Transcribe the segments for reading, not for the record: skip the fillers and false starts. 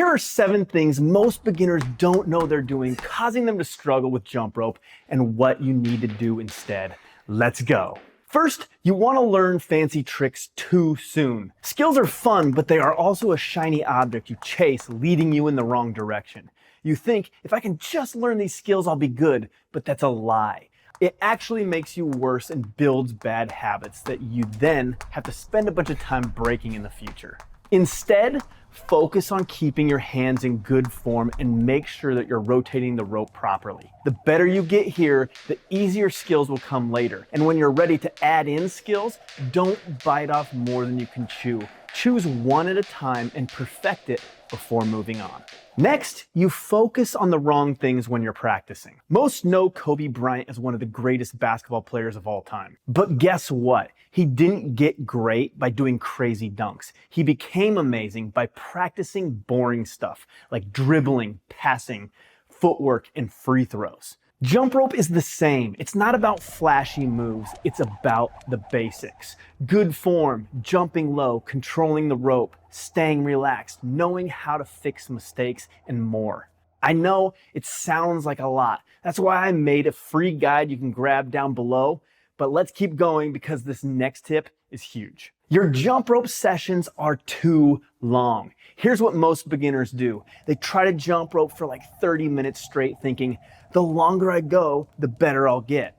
Here are 7 things most beginners don't know they're doing, causing them to struggle with jump rope, and what you need to do instead. Let's go. First, you want to learn fancy tricks too soon. Skills are fun, but they are also a shiny object you chase, leading you in the wrong direction. You think, if I can just learn these skills, I'll be good, but that's a lie. It actually makes you worse and builds bad habits that you then have to spend a bunch of time breaking in the future. Instead, focus on keeping your hands in good form and make sure that you're rotating the rope properly. The better you get here, the easier skills will come later. And when you're ready to add in skills, don't bite off more than you can chew. Choose one at a time and perfect it before moving on. Next, you focus on the wrong things when you're practicing. Most know Kobe Bryant is one of the greatest basketball players of all time. But guess what? He didn't get great by doing crazy dunks. He became amazing by practicing boring stuff like dribbling, passing, footwork, and free throws. Jump rope is the same. It's not about flashy moves, it's about the basics. Good form, jumping low, controlling the rope, staying relaxed, knowing how to fix mistakes, and more. I know it sounds like a lot. That's why I made a free guide you can grab down below, but let's keep going because this next tip is huge. Your jump rope sessions are too long. Here's what most beginners do. They try to jump rope for like 30 minutes straight thinking, the longer I go, the better I'll get.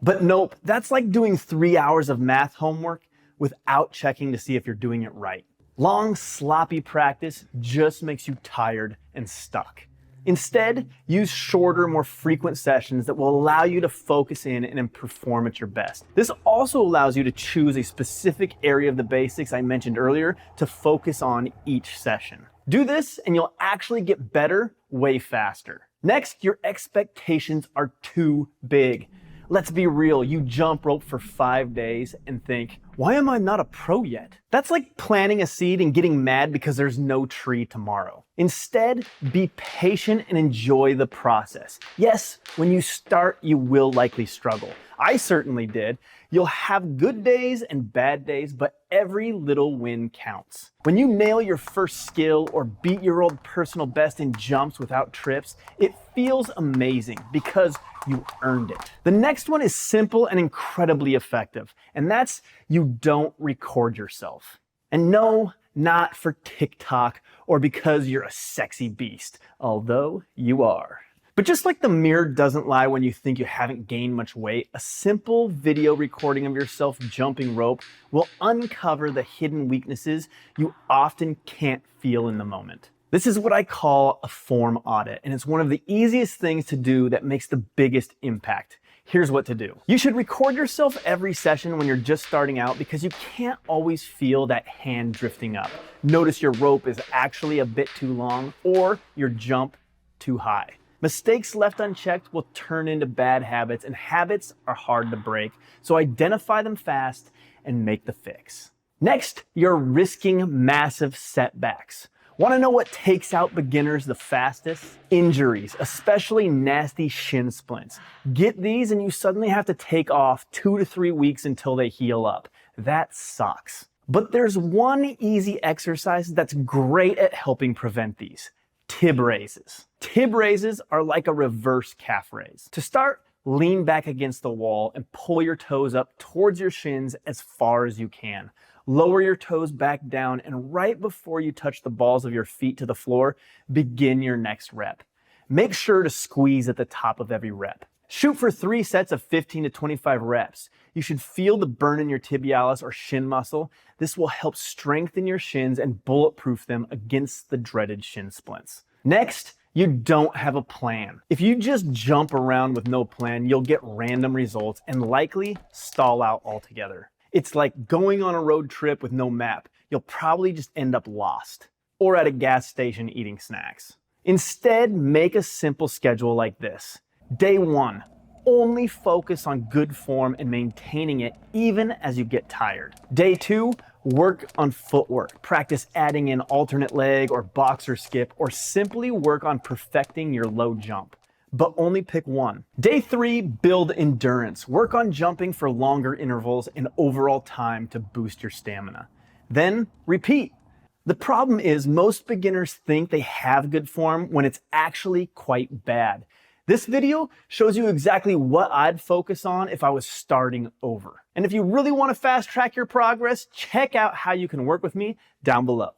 But nope, that's like doing 3 hours of math homework without checking to see if you're doing it right. Long, sloppy practice just makes you tired and stuck. Instead, use shorter, more frequent sessions that will allow you to focus in and perform at your best. This also allows you to choose a specific area of the basics I mentioned earlier to focus on each session. Do this and you'll actually get better way faster. Next, your expectations are too big. Let's be real, you jump rope for 5 days and think, why am I not a pro yet? That's like planting a seed and getting mad because there's no tree tomorrow. Instead, be patient and enjoy the process. Yes, when you start, you will likely struggle. I certainly did. You'll have good days and bad days, but every little win counts. When you nail your first skill or beat your old personal best in jumps without trips, it feels amazing because you earned it. The next one is simple and incredibly effective, and that's you don't record yourself. And no, not for TikTok or because you're a sexy beast, although you are. But just like the mirror doesn't lie when you think you haven't gained much weight, a simple video recording of yourself jumping rope will uncover the hidden weaknesses you often can't feel in the moment. This is what I call a form audit, and it's one of the easiest things to do that makes the biggest impact. Here's what to do. You should record yourself every session when you're just starting out because you can't always feel that hand drifting up. Notice your rope is actually a bit too long or your jump too high. Mistakes left unchecked will turn into bad habits, and habits are hard to break, so identify them fast and make the fix. Next, you're risking massive setbacks. Want to know what takes out beginners the fastest? Injuries, especially nasty shin splints. Get these and you suddenly have to take off 2 to 3 weeks until they heal up. That sucks. But there's one easy exercise that's great at helping prevent these. Tib raises. Tib raises are like a reverse calf raise. To start, lean back against the wall and pull your toes up towards your shins as far as you can. Lower your toes back down, and right before you touch the balls of your feet to the floor, begin your next rep. Make sure to squeeze at the top of every rep. Shoot for 3 sets of 15 to 25 reps. You should feel the burn in your tibialis or shin muscle. This will help strengthen your shins and bulletproof them against the dreaded shin splints. Next, you don't have a plan. If you just jump around with no plan, you'll get random results and likely stall out altogether. It's like going on a road trip with no map. You'll probably just end up lost or at a gas station eating snacks. Instead, make a simple schedule like this. Day 1, only focus on good form and maintaining it even as you get tired. Day 2, work on footwork. Practice adding in alternate leg or boxer skip, or simply work on perfecting your low jump. But only pick one. Day 3, build endurance. Work on jumping for longer intervals and overall time to boost your stamina. Then repeat. The problem is most beginners think they have good form when it's actually quite bad. This video shows you exactly what I'd focus on if I was starting over. And if you really want to fast track your progress, check out how you can work with me down below.